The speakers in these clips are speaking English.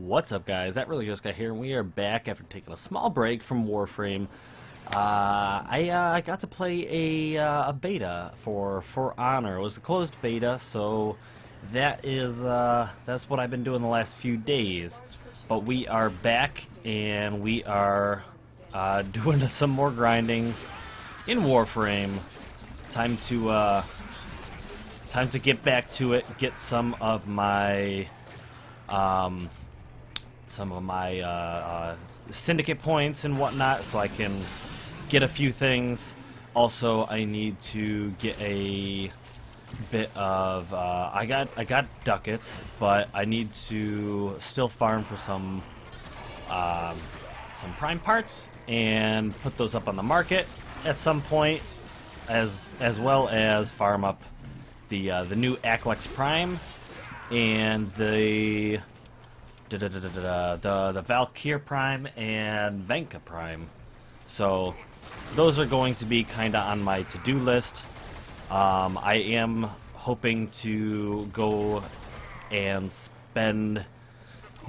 What's up, guys? That really just got here, and we are back after taking a small break from Warframe. I got to play a beta for Honor. It was a closed beta, so that's what I've been doing the last few days. But we are back, and we are doing some more grinding in Warframe. Time to get back to it. Get some of my syndicate points and whatnot, so I can get a few things. Also, I need to get a bit of I got ducats, but I need to still farm for some prime parts and put those up on the market at some point, as well as farm up the new Aklex Prime and the Valkyr Prime and Venka Prime. So those are going to be kind of on my to-do list. I am hoping to go and spend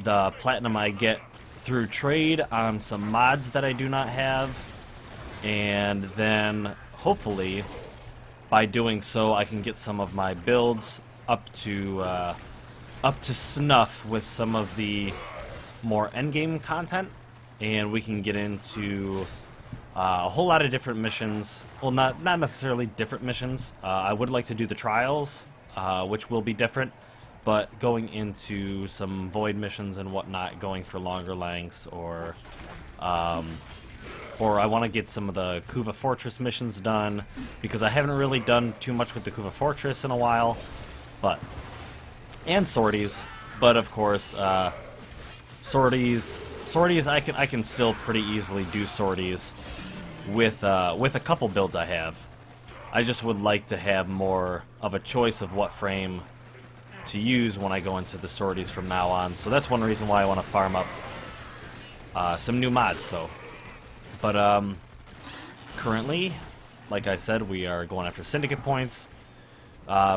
the platinum I get through trade on some mods that I do not have, and then hopefully by doing so I can get some of my builds up to snuff with some of the more endgame content, and we can get into a whole lot of different missions. Well, not necessarily different missions. I would like to do the trials, which will be different, but going into some void missions and whatnot, going for longer lengths, or I want to get some of the Kuva Fortress missions done, because I haven't really done too much with the Kuva Fortress in a while, and sorties. But of course, sorties I can still pretty easily do sorties with a couple builds I have. I just would like to have more of a choice of what frame to use when I go into the sorties from now on. So that's one reason why I want to farm up some new mods. But currently, like I said, we are going after syndicate points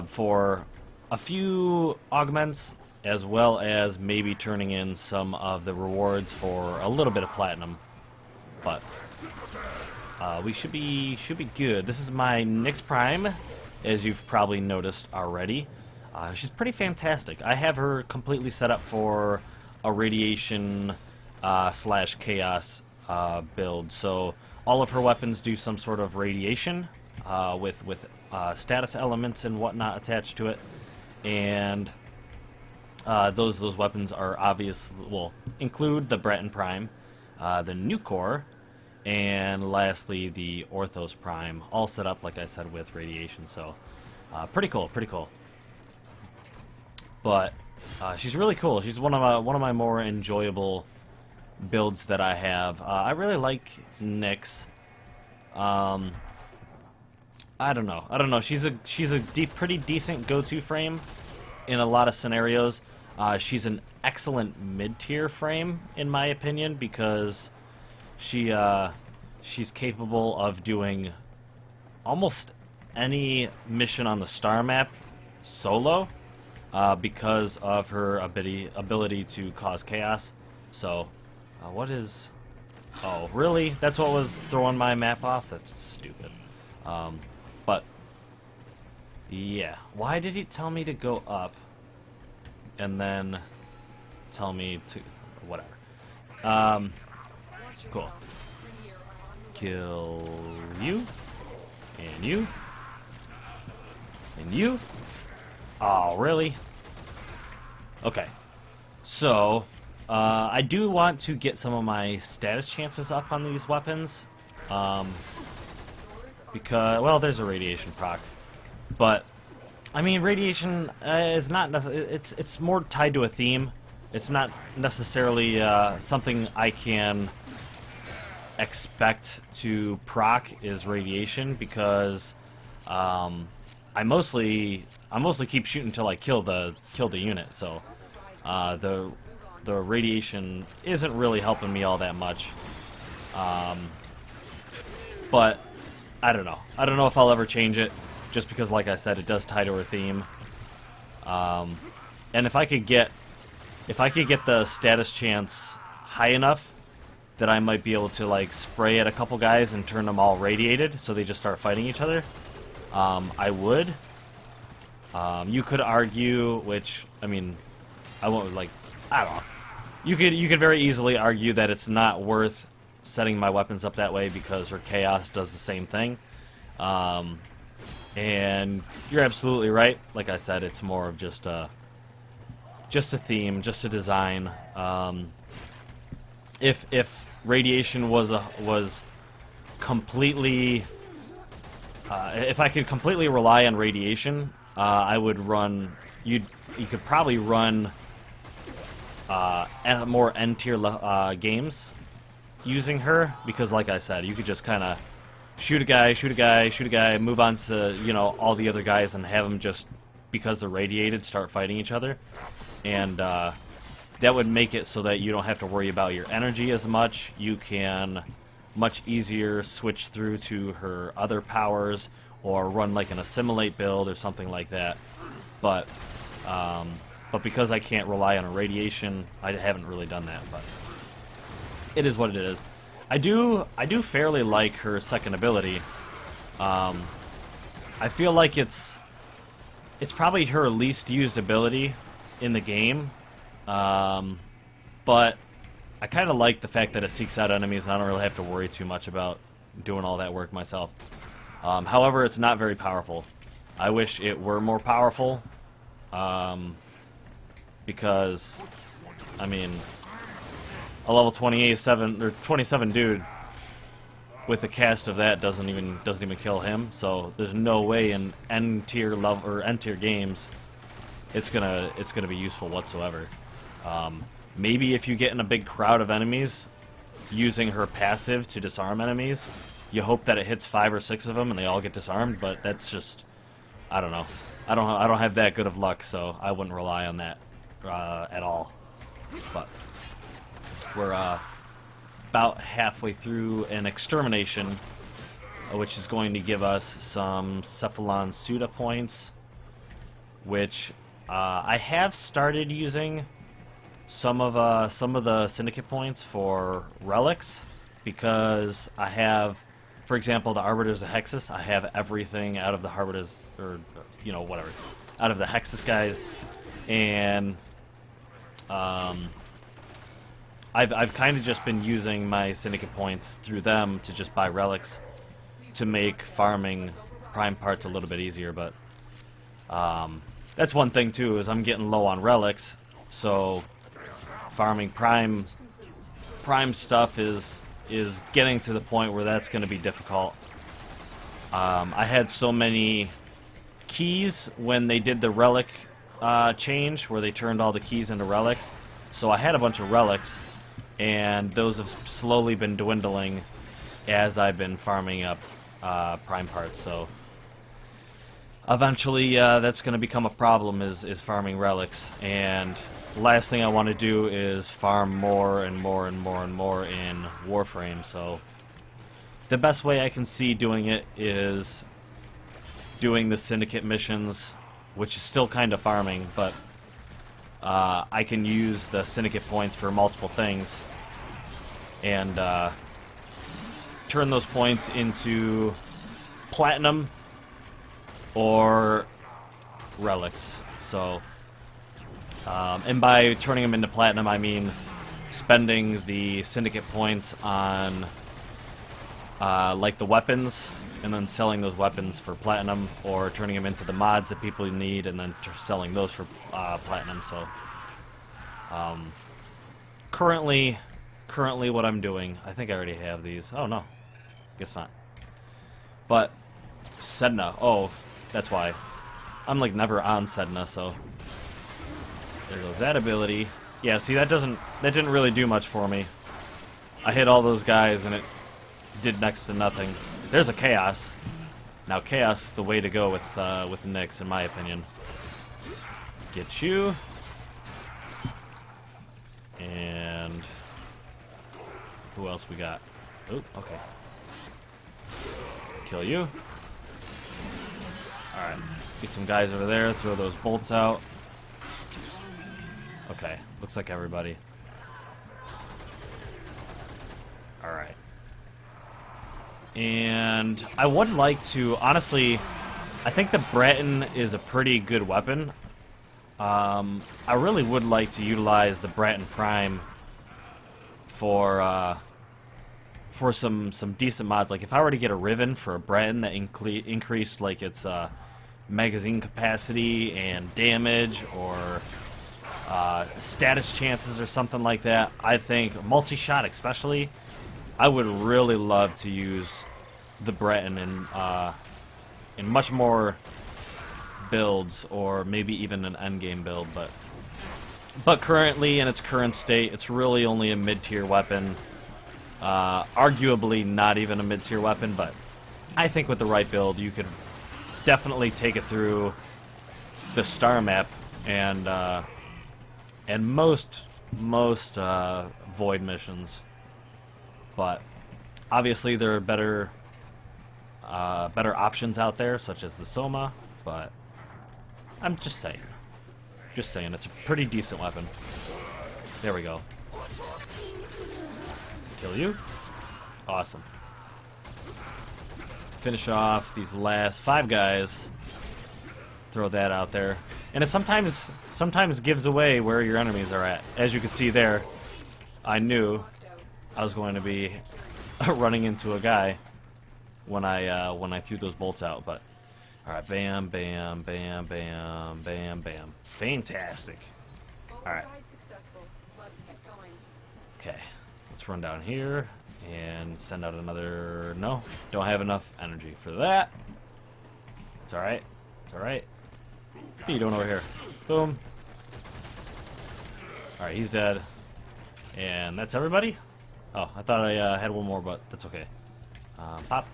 for a few augments, as well as maybe turning in some of the rewards for a little bit of platinum. But we should be good. This is my Nyx Prime, as you've probably noticed already. She's pretty fantastic. I have her completely set up for a radiation slash chaos build. So all of her weapons do some sort of radiation with status elements and whatnot attached to it. And those weapons are include the Breton Prime, the Nucor, and lastly the Orthos Prime, all set up, like I said, with radiation. So pretty cool. But she's really cool. She's one of my more enjoyable builds that I have. I really like Nyx. I don't know. She's a pretty decent go-to frame in a lot of scenarios. She's an excellent mid-tier frame, in my opinion, because she's capable of doing almost any mission on the star map solo, because of her ability to cause chaos. So, what is... Oh, really? That's what was throwing my map off? That's stupid. But, yeah. Why did he tell me to go up and then tell me to... Whatever. Cool. Kill you. And you. And you. Oh, really? Okay. So, I do want to get some of my status chances up on these weapons. Because, well, there's a radiation proc. But, I mean, radiation is not necessarily... It's more tied to a theme. It's not necessarily something I can expect to proc is radiation, because I mostly keep shooting until I kill the unit. So the radiation isn't really helping me all that much. But I don't know. I don't know if I'll ever change it, just because, like I said, it does tie to her theme. And if I could get if I could get the status chance high enough that I might be able to like spray at a couple guys and turn them all radiated so they just start fighting each other, I would. You could argue, which I mean, I won't like, I don't know. You could very easily argue that it's not worth setting my weapons up that way because her chaos does the same thing. And you're absolutely right. Like I said, it's more of just a theme, just a design. If radiation was completely, if I could completely rely on radiation, I would run. You could probably run more N tier games using her because, like I said, you could just kind of shoot a guy, shoot a guy, shoot a guy, move on to all the other guys, and have them just because they're radiated start fighting each other, and that would make it so that you don't have to worry about your energy as much. You can much easier switch through to her other powers or run like an assimilate build or something like that. But because I can't rely on a radiation, I haven't really done that. But it is what it is. I do fairly like her second ability. I feel like it's probably her least used ability in the game. But I kind of like the fact that it seeks out enemies and I don't really have to worry too much about doing all that work myself. However, it's not very powerful. I wish it were more powerful, because, I mean, a level 27 or 27 dude with a cast of that doesn't even kill him. So there's no way in N tier level or N tier games it's gonna be useful whatsoever. Maybe if you get in a big crowd of enemies, using her passive to disarm enemies, you hope that it hits 5 or 6 of them and they all get disarmed. But that's just, I don't know. I don't have that good of luck, so I wouldn't rely on that at all. But we're about halfway through an extermination, which is going to give us some Cephalon Suda points, which I have started using some of the Syndicate points for relics, because I have, for example, the Arbiters of Hexus. I have everything out of the Arbiters, or whatever, out of the Hexus guys, and I've kind of just been using my Syndicate points through them to just buy relics to make farming prime parts a little bit easier. But that's one thing too, is I'm getting low on relics, so farming prime stuff is getting to the point where that's going to be difficult. I had so many keys when they did the relic change, where they turned all the keys into relics. So I had a bunch of relics, and those have slowly been dwindling as I've been farming up prime parts. So eventually that's going to become a problem, is farming relics. And the last thing I want to do is farm more and more and more and more in Warframe. So the best way I can see doing it is doing the Syndicate missions, which is still kind of farming, but I can use the Syndicate points for multiple things and turn those points into platinum or relics. So, and by turning them into platinum, I mean spending the Syndicate points on like the weapons, and then selling those weapons for platinum, or turning them into the mods that people need, and then selling those for platinum. So, currently what I'm doing, I think I already have these. Oh no, guess not. But Sedna, oh, that's why. I'm like never on Sedna, so there goes that ability. Yeah, see, that didn't really do much for me. I hit all those guys and it did next to nothing. There's a Chaos. Now Chaos is the way to go with Nyx, in my opinion. Get you. And who else we got? Oh, okay. Kill you. Alright. Get some guys over there, throw those bolts out. Okay, looks like everybody. Alright. And I would like to, honestly, I think the Breton is a pretty good weapon. I really would like to utilize the Breton Prime for some decent mods. Like if I were to get a Riven for a Breton that increased like its magazine capacity and damage, or status chances or something like that, I think multi-shot especially, I would really love to use the Breton in much more builds, or maybe even an endgame build, but currently in its current state, it's really only a mid-tier weapon. Arguably not even a mid-tier weapon, but I think with the right build, you could definitely take it through the star map and most void missions. But obviously there are better options out there, such as the Soma, but I'm just saying. Just saying, it's a pretty decent weapon. There we go. Kill you. Awesome. Finish off these last 5 guys. Throw that out there. And it sometimes gives away where your enemies are at. As you can see there, I knew I was going to be running into a guy when I threw those bolts out, but alright, bam, bam, bam, bam, bam, bam. Fantastic. Alright. Okay, let's run down here and send out another... No, don't have enough energy for that. It's alright. It's alright. What are you doing over here? Boom. Alright, he's dead. And that's everybody? Oh, I thought I had one more, but that's okay. Pop.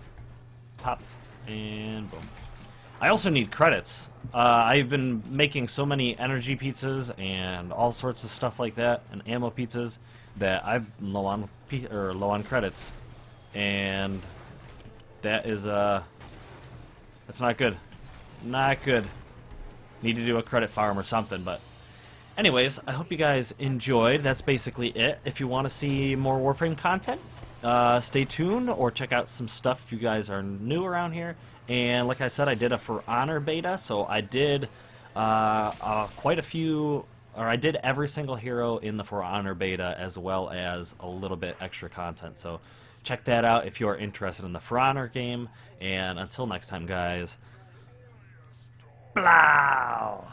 Pop. And boom. I also need credits. I've been making so many energy pizzas and all sorts of stuff like that, and ammo pizzas, that I'm low on credits, and that is that's not good. Not good. Need to do a credit farm or something, but anyways, I hope you guys enjoyed. That's basically it. If you want to see more Warframe content, stay tuned or check out some stuff if you guys are new around here. And like I said, I did a For Honor beta, so I did quite a few, or I did every single hero in the For Honor beta, as well as a little bit extra content. So check that out if you are interested in the For Honor game. And until next time, guys, blow!